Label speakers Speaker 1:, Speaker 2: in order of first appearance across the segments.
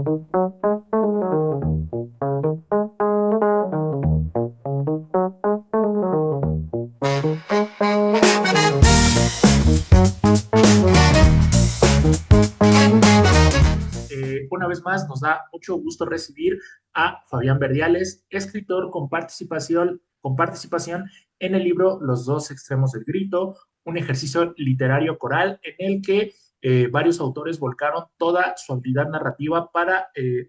Speaker 1: Una vez más, nos da mucho gusto recibir a Fabián Verdiales, escritor con participación en el libro Los dos extremos del grito, un ejercicio literario coral en el que varios autores volcaron toda su habilidad narrativa para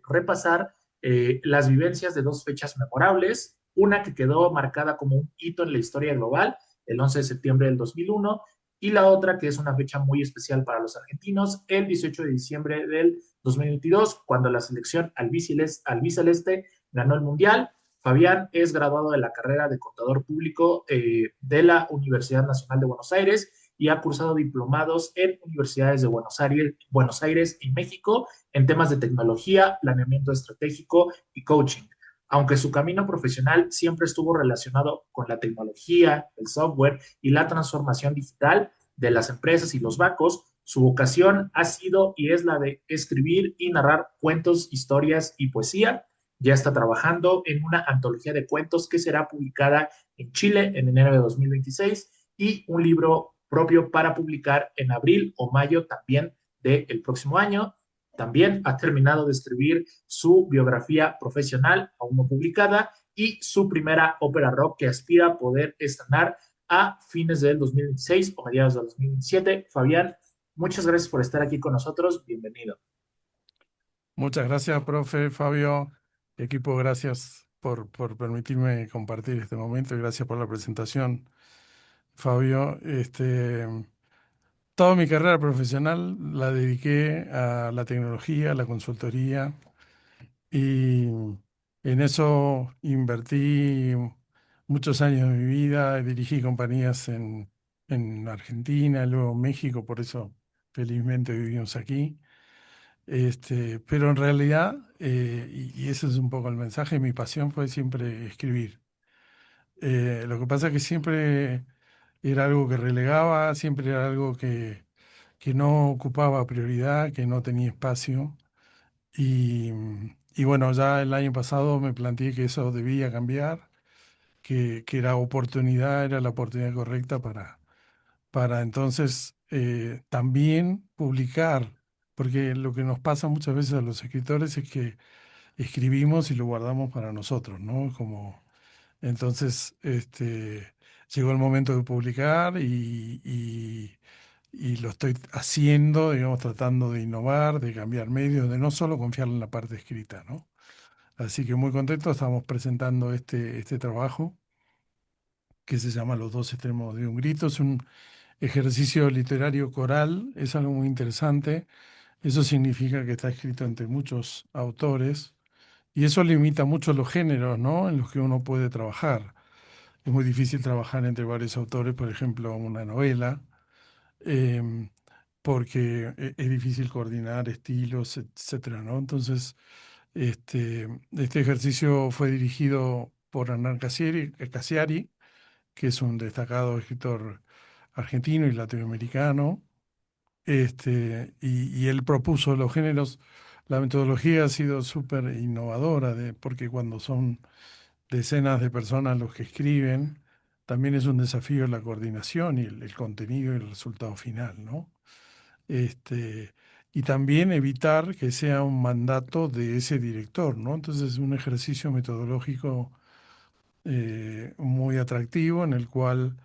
Speaker 1: repasar las vivencias de dos fechas memorables, una que quedó marcada como un hito en la historia global, el 11 de septiembre del 2001, y la otra que es una fecha muy especial para los argentinos, el 18 de diciembre del 2022, cuando la selección albiceleste ganó el Mundial. Fabián es graduado de la carrera de Contador Público de la Universidad Nacional de Buenos Aires y ha cursado diplomados en universidades de Buenos Aires y México en temas de tecnología, planeamiento estratégico y coaching. Aunque su camino profesional siempre estuvo relacionado con la tecnología, el software y la transformación digital de las empresas y los bancos, su vocación ha sido y es la de escribir y narrar cuentos, historias y poesía. Ya está trabajando en una antología de cuentos que será publicada en Chile en enero de 2026 y un libro propio para publicar en abril o mayo también del próximo año. También ha terminado de escribir su biografía profesional, aún no publicada, y su primera ópera rock que aspira a poder estrenar a fines del 2026 o mediados del 2027. Fabián, muchas gracias por estar aquí con nosotros. Bienvenido.
Speaker 2: Muchas gracias, profe Fabio. Equipo, gracias por permitirme compartir este momento y gracias por la presentación, Fabio. Toda mi carrera profesional la dediqué a la tecnología, a la consultoría y en eso invertí muchos años de mi vida. Dirigí compañías en Argentina, luego en México, por eso felizmente vivimos aquí. Pero en realidad, y ese es un poco el mensaje, mi pasión fue siempre escribir. Lo que pasa es que siempre era algo que relegaba, siempre era algo que no ocupaba prioridad, que no tenía espacio. Y, y bueno, ya el año pasado me planteé que eso debía cambiar, que era la oportunidad correcta para entonces también publicar, porque lo que nos pasa muchas veces a los escritores es que escribimos y lo guardamos para nosotros, ¿no? Entonces, llegó el momento de publicar y lo estoy haciendo, digamos, tratando de innovar, de cambiar medios, de no solo confiar en la parte escrita, ¿no? Así que muy contento, estamos presentando este trabajo que se llama Los dos extremos de un grito. Es un ejercicio literario coral, es algo muy interesante. Eso significa que está escrito entre muchos autores y eso limita mucho los géneros, ¿no? En los que uno puede trabajar. Es muy difícil trabajar entre varios autores, por ejemplo, una novela, em, porque es difícil coordinar estilos, etcétera, ¿no? Entonces, este ejercicio fue dirigido por Hernán Casiari, que es un destacado escritor argentino y latinoamericano, y él propuso los géneros. La metodología ha sido súper innovadora, porque cuando son decenas de personas los que escriben, también es un desafío la coordinación y el contenido y el resultado final, ¿no? Este, y también evitar que sea un mandato de ese director, ¿no? Entonces es un ejercicio metodológico muy atractivo en el cual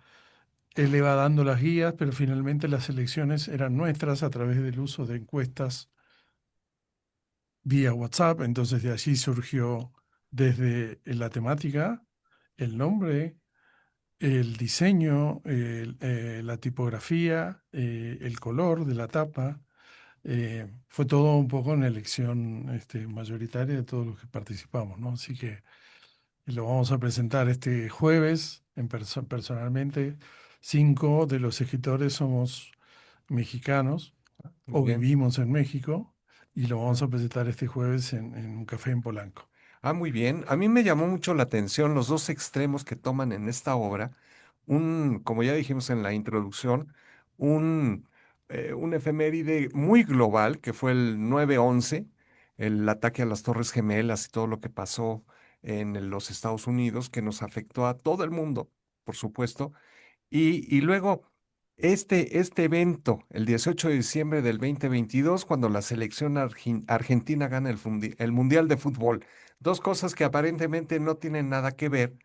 Speaker 2: él le va dando las guías, pero finalmente las elecciones eran nuestras a través del uso de encuestas vía WhatsApp. Entonces de allí surgió desde la temática, el nombre, el diseño, la tipografía, el color de la tapa. Fue todo un poco una elección mayoritaria de todos los que participamos, ¿no? Así que lo vamos a presentar este jueves personalmente. 5 de los escritores somos mexicanos
Speaker 3: Muy
Speaker 2: o
Speaker 3: bien.
Speaker 2: vivimos en México y lo vamos
Speaker 3: Ah,
Speaker 2: a presentar este jueves en un café en Polanco.
Speaker 3: muy bien. A mí me llamó mucho la atención los dos extremos que toman en esta obra. Como ya dijimos en la introducción, un efeméride muy global que fue el 9/11, el ataque a las Torres Gemelas y todo lo que pasó en los Estados Unidos, que nos afectó a todo el mundo, por supuesto. Y luego, este evento, el 18 de diciembre del 2022, cuando la selección argentina gana el Mundial de Fútbol. Dos cosas que aparentemente no tienen nada que ver,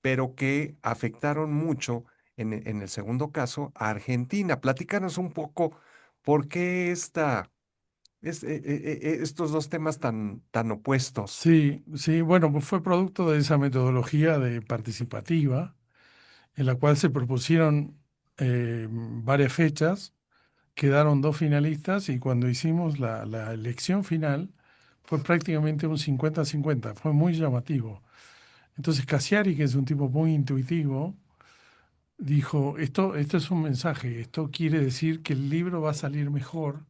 Speaker 3: pero que afectaron mucho, en el segundo caso, a Argentina. Platícanos un poco por qué estos dos temas tan opuestos.
Speaker 2: Sí, sí, bueno, pues fue producto de esa metodología de participativa en la cual se propusieron varias fechas, quedaron dos finalistas y cuando hicimos la elección final fue prácticamente un 50-50, fue muy llamativo. Entonces Cassiari, que es un tipo muy intuitivo, dijo, esto es un mensaje, esto quiere decir que el libro va a salir mejor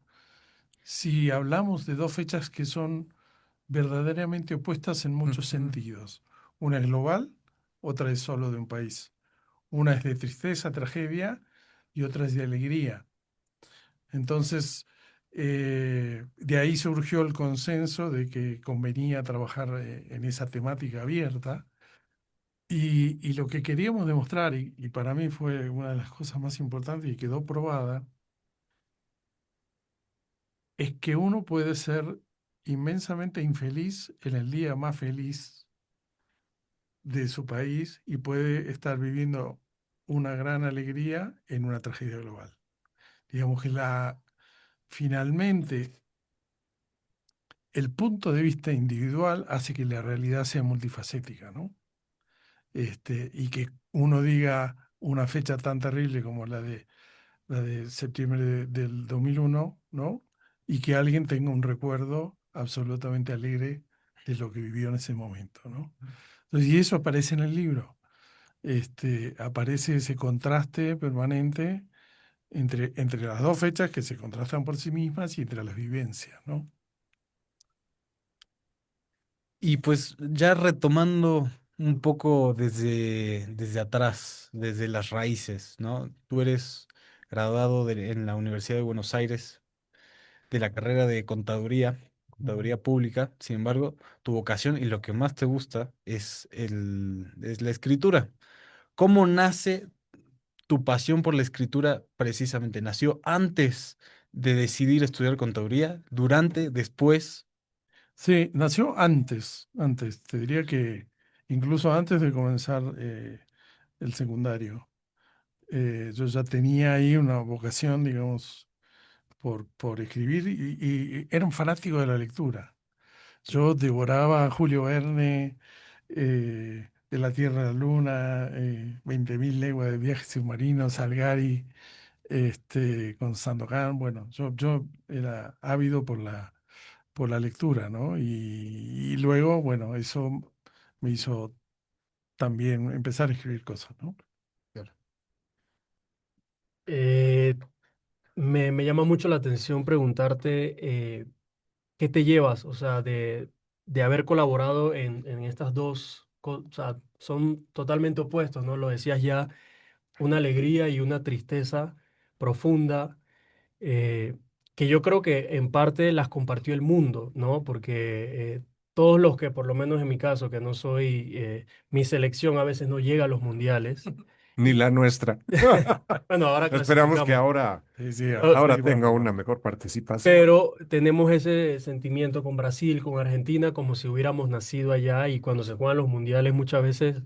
Speaker 2: si hablamos de dos fechas que son verdaderamente opuestas en muchos
Speaker 3: Ujú.
Speaker 2: sentidos. Una es global, otra es solo de un país. Una es de tristeza, tragedia y otra es de alegría. Entonces, de ahí surgió el consenso de que convenía trabajar en esa temática abierta. Y lo que queríamos demostrar, y para mí fue una de las cosas más importantes y quedó probada, es que uno puede ser inmensamente infeliz en el día más feliz de su país y puede estar viviendo una gran alegría en una tragedia global. Digamos que finalmente el punto de vista individual hace que la realidad sea multifacética, ¿no? Y que uno diga una fecha tan terrible como la de septiembre del 2001, ¿no? Y que alguien tenga un recuerdo absolutamente alegre de lo que vivió en ese momento, ¿no? Entonces, y eso aparece en el libro. Aparece ese contraste permanente entre las dos fechas que se contrastan por sí mismas y entre las vivencias, ¿no?
Speaker 4: Y pues ya retomando un poco desde atrás, desde las raíces, ¿no? Tú eres graduado en la Universidad de Buenos Aires de la carrera de contaduría pública. Sin embargo, tu vocación y lo que más te gusta es la escritura. ¿Cómo nace tu pasión por la escritura precisamente? ¿Nació antes de decidir estudiar contaduría? ¿Durante? ¿Después?
Speaker 2: Sí, nació antes, te diría que incluso antes de comenzar el secundario. Yo ya tenía ahí una vocación, digamos, por escribir y era un fanático de la lectura. Yo devoraba a Julio Verne, De la Tierra a la Luna, 20.000 leguas de viaje submarino, Salgari, con Sandokan. Bueno, yo era ávido por la lectura, ¿no? Y luego, bueno, eso me hizo también empezar a escribir cosas, ¿no?
Speaker 4: Claro.
Speaker 5: Eh, me llama mucho la atención preguntarte qué te llevas, o sea, de haber colaborado en estas dos cosas, o sea, son totalmente opuestos, ¿no? Lo decías ya, una alegría y una tristeza profunda, eh, que yo creo que en parte las compartió el mundo, ¿no? Porque todos los que, por lo menos en mi caso, que no soy, mi selección a veces no llega a los mundiales.
Speaker 3: Ni la nuestra.
Speaker 5: Bueno, ahora
Speaker 3: Esperamos que
Speaker 5: clasificamos.
Speaker 2: Sí, sí,
Speaker 3: ahora
Speaker 2: sí,
Speaker 3: tenga
Speaker 2: bueno,
Speaker 3: una
Speaker 2: bueno.
Speaker 3: mejor participación.
Speaker 5: Pero tenemos ese sentimiento con Brasil, con Argentina, como si hubiéramos nacido allá y cuando se juegan los mundiales muchas veces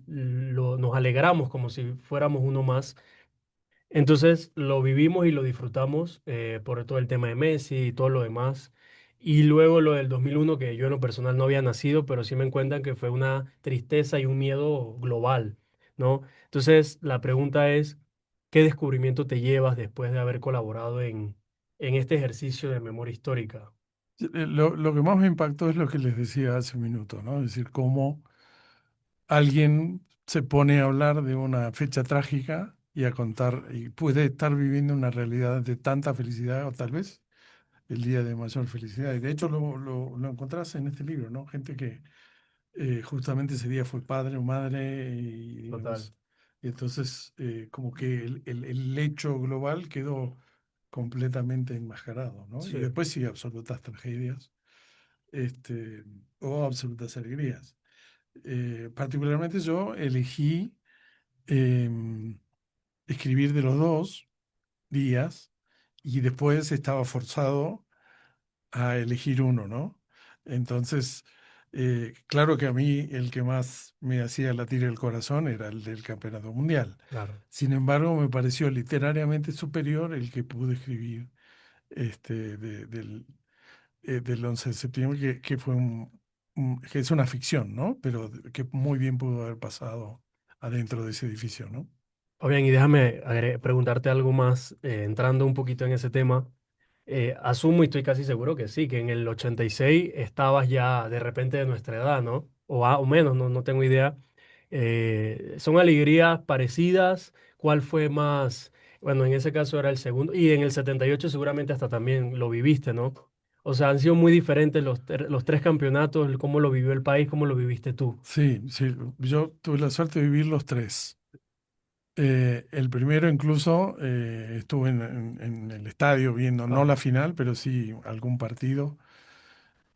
Speaker 5: nos alegramos como si fuéramos uno más. Entonces lo vivimos y lo disfrutamos por todo el tema de Messi y todo lo demás. Y luego lo del 2001, que yo en lo personal no había nacido, pero sí me cuentan que fue una tristeza y un miedo global, ¿no? Entonces la pregunta es, ¿qué descubrimiento te llevas después de haber colaborado en este ejercicio de memoria histórica?
Speaker 2: Lo que más me impactó es lo que les decía hace un minuto, ¿no? Es decir, cómo alguien se pone a hablar de una fecha trágica y a contar, y puede estar viviendo una realidad de tanta felicidad, o tal vez el día de mayor felicidad. Y de hecho lo encontrás en este libro, ¿no? Gente que justamente ese día fue padre o madre, y
Speaker 5: Total.
Speaker 2: digamos, y entonces como que el hecho global quedó completamente enmascarado, ¿no? Y
Speaker 5: Sí.
Speaker 2: después sí, absolutas tragedias. este, o absolutas alegrías. Particularmente yo elegí em, escribir de los dos días y después estaba forzado a elegir uno, ¿no? Entonces, claro que a mí el que más me hacía latir el corazón era el del Campeonato Mundial.
Speaker 5: Claro.
Speaker 2: Sin embargo, me pareció literariamente superior el que pude escribir del 11 de septiembre, que fue que es una ficción, ¿no? Pero que muy bien pudo haber pasado adentro de ese edificio, ¿no?
Speaker 5: Fabián, y déjame preguntarte algo más, entrando un poquito en ese tema. Asumo y estoy casi seguro que sí, que en el 86 estabas ya de repente de nuestra edad, ¿no? O menos, no tengo idea. ¿Son alegrías parecidas? ¿Cuál fue más? Bueno, en ese caso era el segundo. Y en el 78 seguramente hasta también lo viviste, ¿no? O sea, han sido muy diferentes los tres campeonatos, cómo lo vivió el país, cómo lo viviste tú.
Speaker 2: Sí, sí, yo tuve la suerte de vivir los tres. El primero incluso estuve en el estadio viendo, no la
Speaker 5: Ajá,
Speaker 2: final, pero sí algún partido.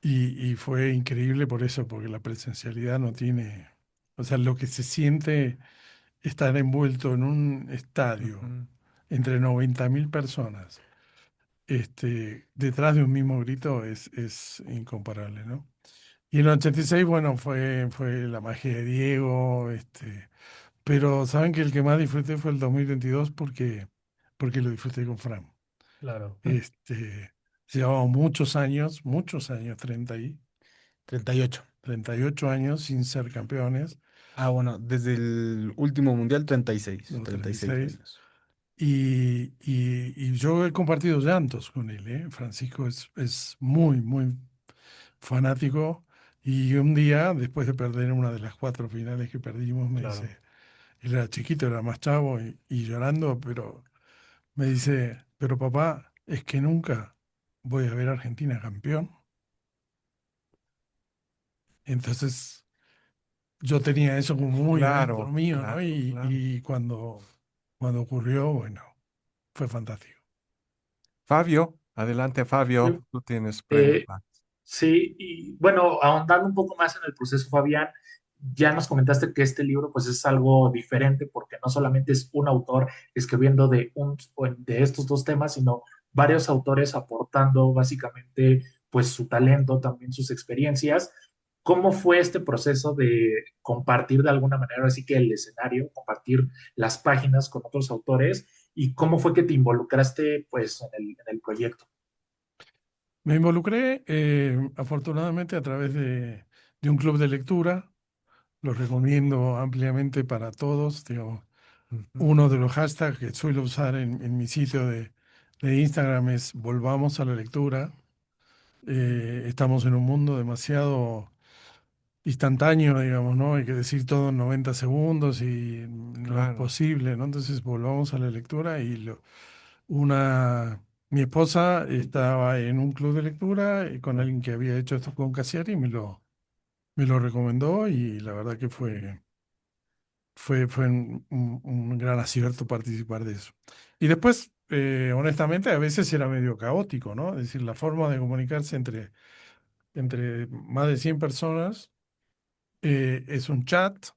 Speaker 2: Y fue increíble por eso, porque la presencialidad no tiene, o sea, lo que se siente estar envuelto en un estadio
Speaker 3: Ujú.
Speaker 2: entre 90.000 personas, detrás de un mismo grito es incomparable, ¿no? Y en el 86 bueno, fue la magia de Diego, pero saben que el que más disfruté fue el 2022 porque lo disfruté con Fran.
Speaker 5: claro.
Speaker 2: Este, Llevamos muchos años,
Speaker 4: 38.
Speaker 2: 38 años sin ser campeones,
Speaker 4: Ah, bueno, desde el último mundial, 36.
Speaker 2: no
Speaker 4: 36
Speaker 2: 36.
Speaker 4: años.
Speaker 2: Y yo he compartido llantos con él, ¿eh? Francisco es muy, muy fanático. Y un día, después de perder una de las cuatro finales que perdimos, me
Speaker 5: Claro.
Speaker 2: dice, él era chiquito, era más chavo y llorando, pero me dice, pero papá, es que nunca voy a ver a Argentina campeón. Entonces yo tenía eso como muy adentro
Speaker 3: Claro,
Speaker 2: mío, ¿no?
Speaker 3: claro, claro.
Speaker 2: Y cuando ocurrió, bueno, fue fantástico.
Speaker 3: Fabio, adelante,
Speaker 1: Sí,
Speaker 3: Fabio, tú tienes
Speaker 1: eh,
Speaker 3: pregunta.
Speaker 1: sí, y bueno, ahondando un poco más en el proceso, Fabián, ya nos comentaste que este libro pues es algo diferente porque no solamente es un autor escribiendo de estos dos temas, sino varios autores aportando básicamente pues su talento, también sus experiencias. ¿Cómo fue este proceso de compartir de alguna manera así que el escenario, compartir las páginas con otros autores y cómo fue que te involucraste pues en el proyecto?
Speaker 2: Me involucré, afortunadamente, a través de un club de lectura. Lo recomiendo ampliamente para todos. Digo,
Speaker 3: Ujú.
Speaker 2: uno de los hashtags que suelo usar en mi sitio de Instagram es Volvamos a la lectura. Estamos en un mundo demasiado instantáneo, digamos, ¿no? Hay que decir todo en 90 segundos y no es
Speaker 3: Claro.
Speaker 2: posible, ¿no? Entonces volvamos a la lectura una, mi esposa estaba en un club de lectura con alguien que había hecho esto con Cassiari y me lo recomendó y la verdad que fue un gran acierto participar de eso. Y después, honestamente, a veces era medio caótico, ¿no? Es decir, la forma de comunicarse entre más de 100 personas es un chat.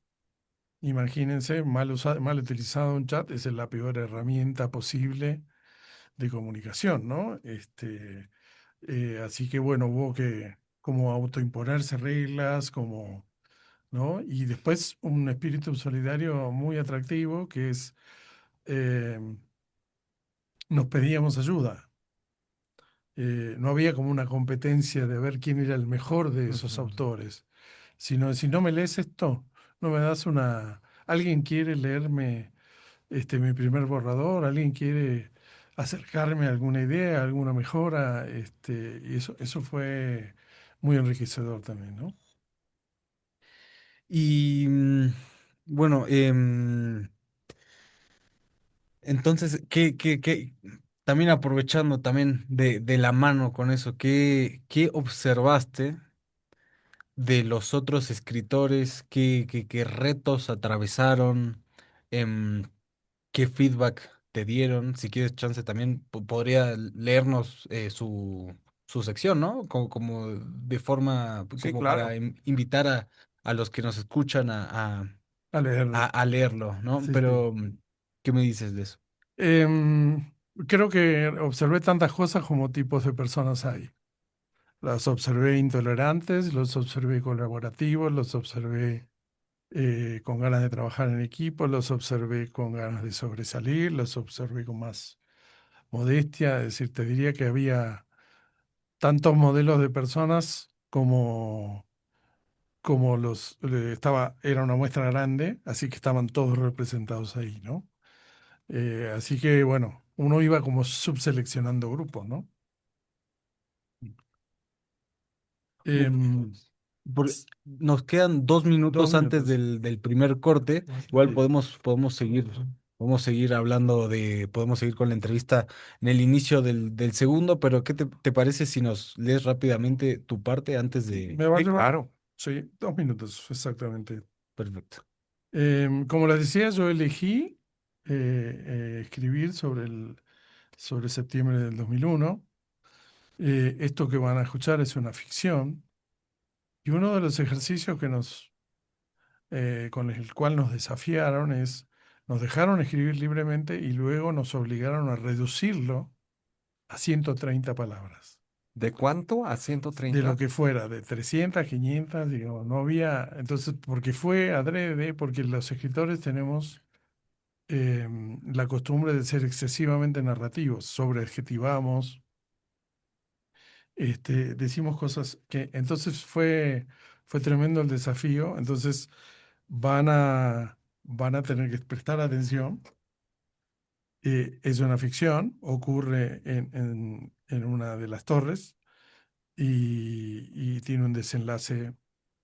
Speaker 2: Imagínense, mal utilizado un chat es la peor herramienta posible de comunicación, ¿no? Así que bueno, hubo que como autoimponerse reglas, ¿no? Y después un espíritu solidario muy atractivo que es, eh, nos pedíamos ayuda. No había como una competencia de ver quién era el mejor de esos
Speaker 3: Ujú.
Speaker 2: autores, sino si no me lees esto, no me das una... ¿Alguien quiere leerme mi primer borrador? ¿Alguien quiere acercarme a alguna idea, a alguna mejora? Y eso fue muy enriquecedor también, ¿no?
Speaker 4: Y bueno, entonces, también aprovechando también de la mano con eso, ¿qué observaste de los otros escritores? ¿Qué retos atravesaron? Em, ¿Qué feedback te dieron? Si quieres chance también podría leernos su su sección, ¿no? Como de forma,
Speaker 3: Sí,
Speaker 4: como para
Speaker 3: claro.
Speaker 4: invitar a los que nos escuchan
Speaker 2: A leerlo.
Speaker 4: a leerlo, ¿no?
Speaker 2: Sí, sí.
Speaker 4: Pero, ¿qué me dices de eso?
Speaker 2: Em, Creo que observé tantas cosas como tipos de personas hay. Las observé intolerantes, los observé colaborativos, los observé con ganas de trabajar en equipo, los observé con ganas de sobresalir, los observé con más modestia. Es decir, te diría que había tantos modelos de personas como era una muestra grande, así que estaban todos representados ahí, ¿no? Así que, bueno, uno iba como subseleccionando grupos, ¿no? Em,
Speaker 4: Por- Nos quedan dos
Speaker 2: 2
Speaker 4: minutos antes
Speaker 2: minutos.
Speaker 4: del primer corte. Igual
Speaker 2: Sí.
Speaker 4: podemos seguir hablando podemos seguir con la entrevista en el inicio del segundo, pero ¿qué te parece si nos lees rápidamente tu parte antes de...
Speaker 2: Me va a
Speaker 3: Sí,
Speaker 2: llevar,
Speaker 3: claro.
Speaker 2: sí, 2 minutos, exactamente.
Speaker 4: Perfecto.
Speaker 2: Como les decía, yo elegí escribir sobre septiembre del 2001. Esto que van a escuchar es una ficción y uno de los ejercicios con el cual nos desafiaron nos dejaron escribir libremente y luego nos obligaron a reducirlo a 130 palabras.
Speaker 3: ¿De cuánto a
Speaker 2: De lo
Speaker 3: 130?
Speaker 2: que fuera, de 300, 500, digamos, no había, entonces, porque fue adrede, porque los escritores tenemos la costumbre de ser excesivamente narrativos, sobreadjetivamos, decimos cosas entonces fue tremendo el desafío, entonces van a tener que prestar atención. Es una ficción, ocurre en una de las torres y tiene un desenlace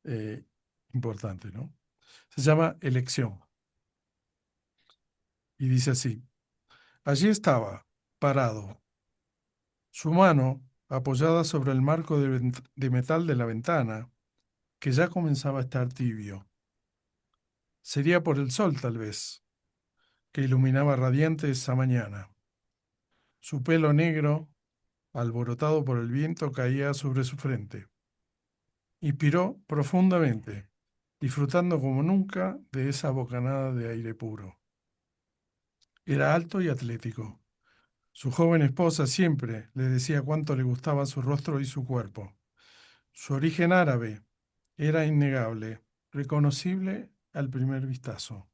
Speaker 2: eh, importante, ¿no? Se llama Elección y dice así: allí estaba, parado, su mano apoyada sobre el marco de metal de la ventana, que ya comenzaba a estar tibio. Sería por el sol, tal vez, que iluminaba radiante esa mañana. Su pelo negro, alborotado por el viento, caía sobre su frente. Inspiró profundamente, disfrutando como nunca de esa bocanada de aire puro. Era alto y atlético. Su joven esposa siempre le decía cuánto le gustaba su rostro y su cuerpo. Su origen árabe era innegable, reconocible al primer vistazo.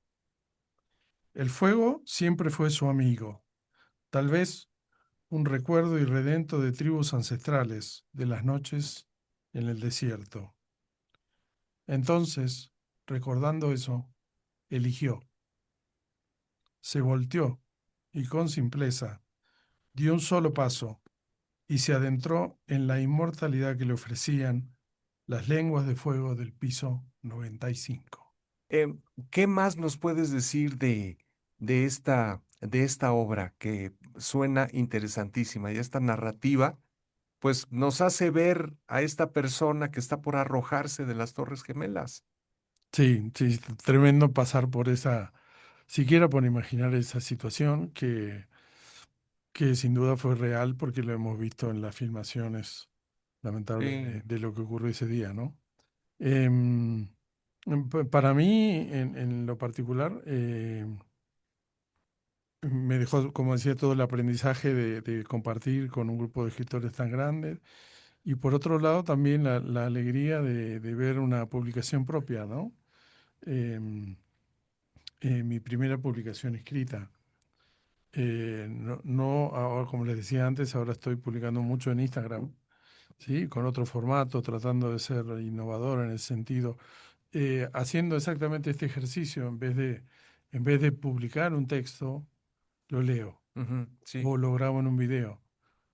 Speaker 2: El fuego siempre fue su amigo, tal vez un recuerdo irredento de tribus ancestrales, de las noches en el desierto. Entonces, recordando eso, eligió, se volteó y con simpleza dio un solo paso y se adentró en la inmortalidad que le ofrecían las lenguas de fuego del piso 95.
Speaker 3: Em, ¿Qué más nos puedes decir de esta obra que suena interesantísima y esta narrativa, pues nos hace ver a esta persona que está por arrojarse de las Torres Gemelas?
Speaker 2: Sí, sí, tremendo pasar por siquiera por imaginar esa situación que sin duda fue real porque lo hemos visto en las filmaciones lamentables
Speaker 3: Sí.
Speaker 2: de lo que ocurrió ese día, ¿no? Em, para mí, en lo particular, me dejó, como decía, todo el aprendizaje de compartir con un grupo de escritores tan grandes y por otro lado también la alegría de ver una publicación propia, ¿no? Em, Mi primera publicación escrita. Ahora, como les decía antes, ahora estoy publicando mucho en Instagram, ¿sí? Con otro formato, tratando de ser innovador en ese sentido, haciendo exactamente este ejercicio, en vez de publicar un texto, lo leo
Speaker 3: Ujú, sí,
Speaker 2: o lo grabo en un video.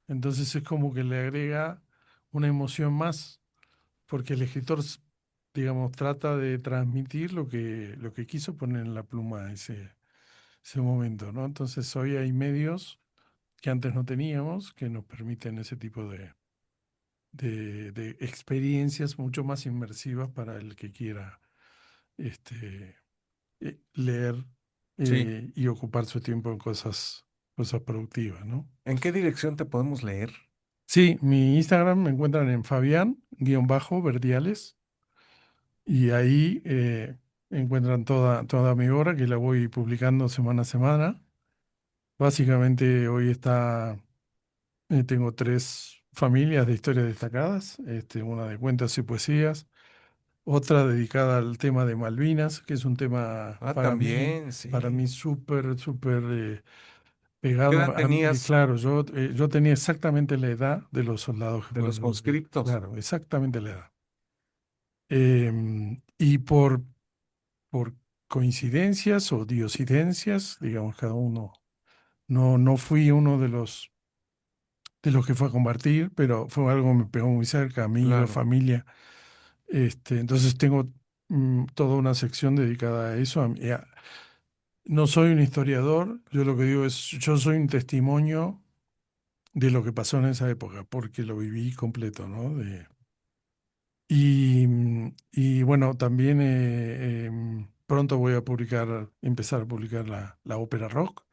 Speaker 2: Entonces es como que le agrega una emoción más, porque el escritor, digamos, trata de transmitir lo que quiso poner en la pluma ese momento, ¿no? Entonces hoy hay medios que antes no teníamos que nos permiten ese tipo de experiencias mucho más inmersivas para el que quiera este, leer
Speaker 3: sí.
Speaker 2: y ocupar su tiempo en cosas productivas, ¿no?
Speaker 3: ¿En qué dirección te podemos leer?
Speaker 2: Sí, mi Instagram me encuentran en Fabián-Verdiales y ahí encuentran toda mi obra que la voy publicando semana a semana. Básicamente hoy tengo tres familias de historias destacadas, una de cuentos y poesías, otra dedicada al tema de Malvinas, que es un tema
Speaker 3: Ah, también,
Speaker 2: para
Speaker 3: sí.
Speaker 2: mí súper, súper
Speaker 3: ¿Qué
Speaker 2: pegado
Speaker 3: edad
Speaker 2: a mí.
Speaker 3: tenías
Speaker 2: Claro, yo tenía exactamente la edad de los soldados que
Speaker 3: de los
Speaker 2: fueron educados.
Speaker 3: conscriptos?
Speaker 2: Claro, exactamente la edad. Y por coincidencias o diosidencias, digamos, cada uno, no fui uno de los que fue a combatir, pero fue algo que me pegó muy cerca, amigos,
Speaker 3: Claro.
Speaker 2: familia. Entonces tengo toda una sección dedicada a eso. No soy un historiador, yo lo que digo es, yo soy un testimonio de lo que pasó en esa época, porque lo viví completo, ¿no? Y bueno, también pronto voy a empezar a publicar la ópera rock.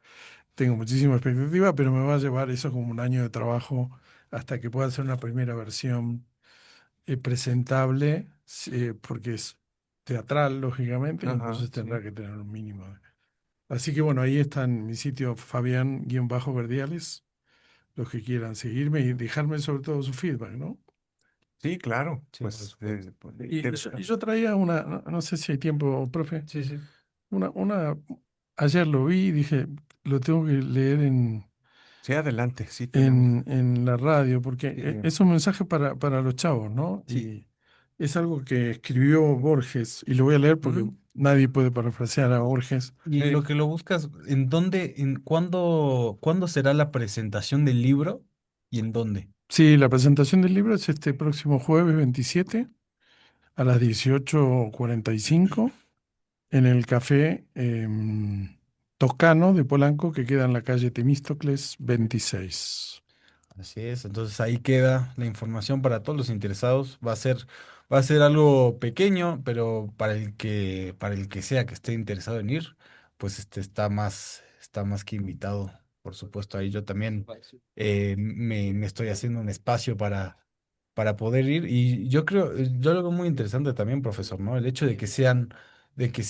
Speaker 2: Tengo muchísima expectativa, pero me va a llevar eso como un año de trabajo hasta que pueda hacer una primera versión presentable, porque es teatral, lógicamente, y
Speaker 3: Ajá,
Speaker 2: entonces tendrá
Speaker 3: sí.
Speaker 2: que tener un mínimo. Así que bueno, ahí está en mi sitio Fabián-Verdiales, los que quieran seguirme y dejarme sobre todo su feedback, ¿no?
Speaker 3: Sí, claro.
Speaker 4: Sí, por
Speaker 3: Pues,
Speaker 4: supuesto.
Speaker 2: Y yo traía no sé si hay tiempo, profe,
Speaker 5: Sí, sí.
Speaker 2: ayer lo vi y dije, lo tengo que leer
Speaker 3: sí, adelante, sí tenemos.
Speaker 2: en la radio, porque
Speaker 3: Sí,
Speaker 2: es un mensaje para los chavos, ¿no?
Speaker 4: Sí.
Speaker 2: Y es algo que escribió Borges, y lo voy a leer porque
Speaker 4: Mm.
Speaker 2: nadie puede parafrasear a Borges.
Speaker 4: Y en lo que lo buscas, ¿en dónde, cuándo será la presentación del libro y en dónde?
Speaker 2: Sí, la presentación del libro es este próximo jueves 27 a las 18:45 en el café Toscano de Polanco, que queda en la calle Temístocles 26.
Speaker 4: Así es, entonces ahí queda la información para todos los interesados. Va a ser algo pequeño, pero para el que sea que esté interesado en ir, pues está más que invitado. Por supuesto, ahí yo también me estoy haciendo un espacio para poder ir. Y yo creo, yo lo veo muy interesante también, profesor, ¿no? El hecho de que sean de que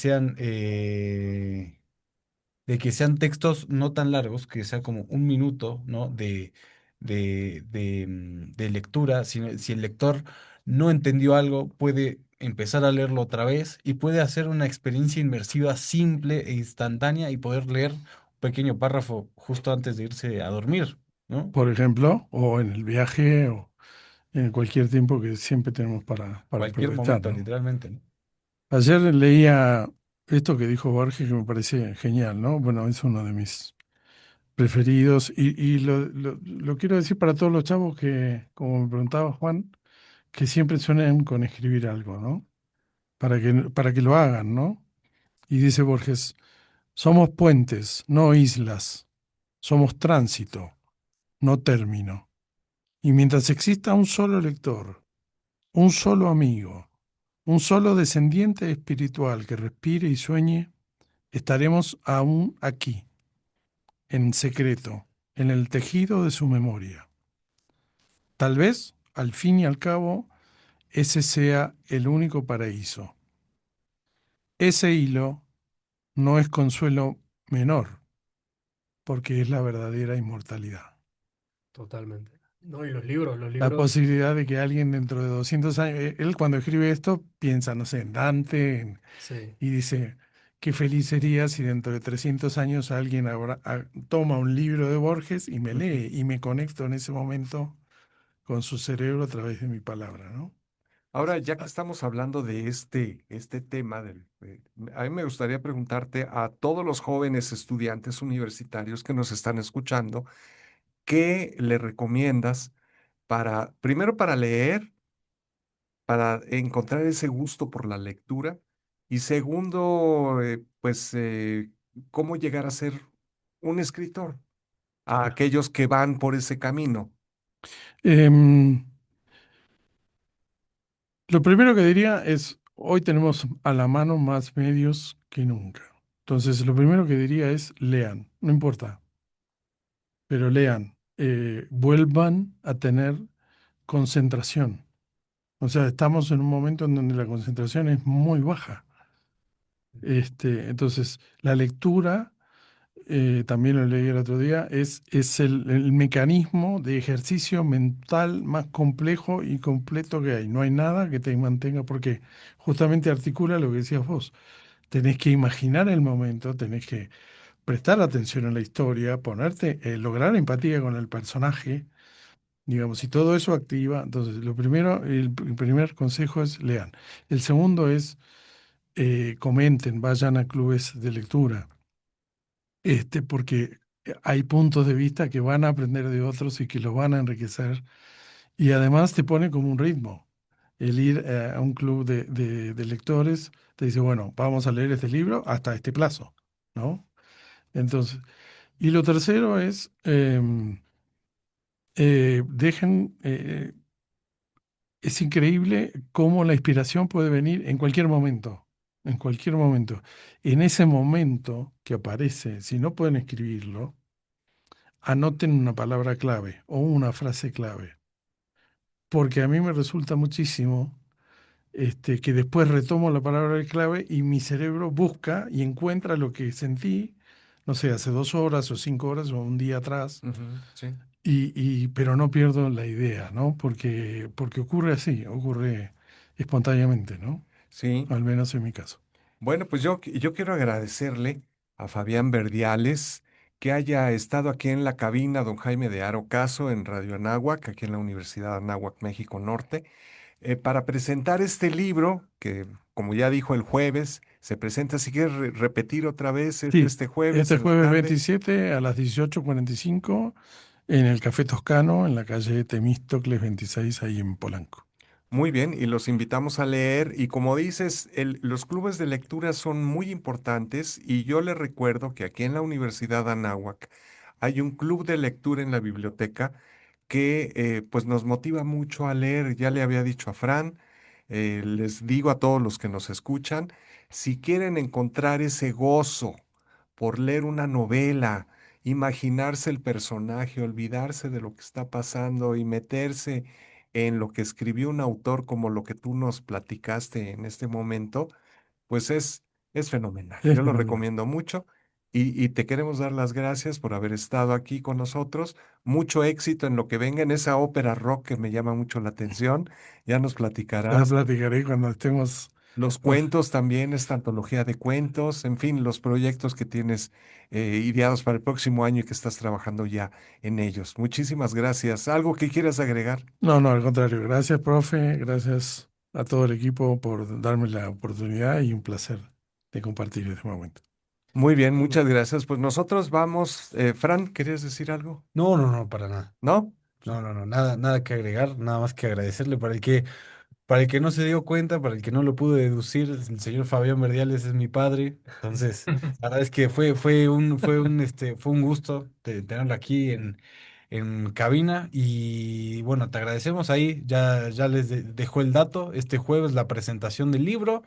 Speaker 4: sean textos no tan largos, que sea como un minuto, ¿no? De lectura. Si el lector no entendió algo, puede empezar a leerlo otra vez y puede hacer una experiencia inmersiva simple e instantánea y poder leer un pequeño párrafo justo antes de irse a dormir, ¿no?
Speaker 2: Por ejemplo, o en el viaje o en cualquier tiempo que siempre tenemos para
Speaker 4: Cualquier
Speaker 2: aprovechar,
Speaker 4: momento,
Speaker 2: ¿no?
Speaker 4: literalmente, ¿no?
Speaker 2: Ayer leía esto que dijo Borges que me parece genial, ¿no? Bueno, es uno de mis preferidos y lo quiero decir para todos los chavos que, como me preguntaba Juan, que siempre sueñan con escribir algo, ¿no? Para que lo hagan, ¿no? Y dice Borges, somos puentes, no islas, somos tránsito, no término. Y mientras exista un solo lector, un solo amigo, un solo descendiente espiritual que respire y sueñe, estaremos aún aquí, en secreto, en el tejido de su memoria. Tal vez, al fin y al cabo, ese sea el único paraíso. Ese hilo no es consuelo menor, porque es la verdadera inmortalidad.
Speaker 5: Totalmente. No, y los
Speaker 2: La
Speaker 5: libros,
Speaker 2: posibilidad de que alguien dentro de 200 años, él cuando escribe esto piensa, no sé, en Dante,
Speaker 5: sí,
Speaker 2: y dice, qué feliz sería si dentro de 300 años alguien toma un libro de Borges y me lee y me conecto en ese momento con su cerebro a través de mi palabra, ¿no?
Speaker 3: Ahora, ya que
Speaker 2: Ah,
Speaker 3: estamos hablando de este tema, a mí me gustaría preguntarte a todos los jóvenes estudiantes universitarios que nos están escuchando, ¿qué le recomiendas primero para leer, para encontrar ese gusto por la lectura? Y segundo, cómo llegar a ser un escritor, a
Speaker 2: claro.
Speaker 3: aquellos que van por ese camino.
Speaker 2: Em, lo primero que diría es, hoy tenemos a la mano más medios que nunca. Entonces, lo primero que diría es, lean, no importa, pero lean. vuelvan a tener concentración. O sea, estamos en un momento en donde la concentración es muy baja. Entonces, la lectura, también lo leí el otro día, es el mecanismo de ejercicio mental más complejo y completo que hay. No hay nada que te mantenga, porque justamente articula lo que decías vos. Tenés que imaginar el momento, tenés que prestar atención a la historia, lograr empatía con el personaje, digamos, y todo eso activa. Entonces, el primer consejo es lean. El segundo es comenten, vayan a clubes de lectura, porque hay puntos de vista que van a aprender de otros y que los van a enriquecer. Y además te pone como un ritmo. El ir a un club de lectores te dice, bueno, vamos a leer este libro hasta este plazo, ¿no? Entonces, y lo tercero es, dejen, es increíble cómo la inspiración puede venir en cualquier momento, en cualquier momento. En ese momento que aparece, si no pueden escribirlo, anoten una palabra clave o una frase clave, porque a mí me resulta muchísimo que después retomo la palabra clave y mi cerebro busca y encuentra lo que sentí, no sé, hace 2 horas o 5 horas o un día atrás,
Speaker 3: Ujú, sí.
Speaker 2: pero no pierdo la idea, ¿no? Porque ocurre así, ocurre espontáneamente, ¿no?
Speaker 3: Sí.
Speaker 2: Al menos en mi caso.
Speaker 3: Bueno, pues yo quiero agradecerle a Fabián Verdiales que haya estado aquí en la cabina, don Jaime de Aro Caso, en Radio Anáhuac, aquí en la Universidad Anáhuac, México Norte, para presentar este libro que, como ya dijo el jueves, se presenta, si quieres repetir otra vez, es
Speaker 2: Sí,
Speaker 3: este jueves
Speaker 2: este
Speaker 3: en la
Speaker 2: jueves
Speaker 3: tarde.
Speaker 2: 27 a las 18:45 en el Café Toscano, en la calle Temístocles 26, ahí en Polanco.
Speaker 3: Muy bien, y los invitamos a leer. Y como dices, los clubes de lectura son muy importantes y yo le recuerdo que aquí en la Universidad Anáhuac hay un club de lectura en la biblioteca que pues nos motiva mucho a leer. Ya le había dicho a Fran, les digo a todos los que nos escuchan, si quieren encontrar ese gozo por leer una novela, imaginarse el personaje, olvidarse de lo que está pasando y meterse en lo que escribió un autor como lo que tú nos platicaste en este momento, pues es fenomenal.
Speaker 2: Es
Speaker 3: Yo lo
Speaker 2: fenomenal.
Speaker 3: recomiendo mucho y te queremos dar las gracias por haber estado aquí con nosotros. Mucho éxito en lo que venga en esa ópera rock que me llama mucho la atención. Ya nos
Speaker 2: Ya
Speaker 3: platicarás.
Speaker 2: platicaré cuando estemos.
Speaker 3: Los
Speaker 2: Oh,
Speaker 3: cuentos también, esta antología de cuentos, en fin, los proyectos que tienes ideados para el próximo año y que estás trabajando ya en ellos. Muchísimas gracias. ¿Algo que quieras agregar?
Speaker 2: no, no, al contrario. Gracias, profe. Gracias a todo el equipo por darme la oportunidad y un placer de compartir este momento.
Speaker 3: Muy bien, muchas gracias. Pues nosotros vamos. Fran, ¿querías decir algo?
Speaker 4: No, no, no, para nada.
Speaker 3: ¿No?
Speaker 4: No, no, no, nada, nada que agregar, nada más que agradecerle para el que no se dio cuenta, para el que no lo pudo deducir, el señor Fabián Verdiales es mi padre. Entonces, la verdad es que fue un gusto tenerlo aquí en cabina. Y bueno, te agradecemos ahí. Ya les dejó el dato. Este jueves la presentación del libro.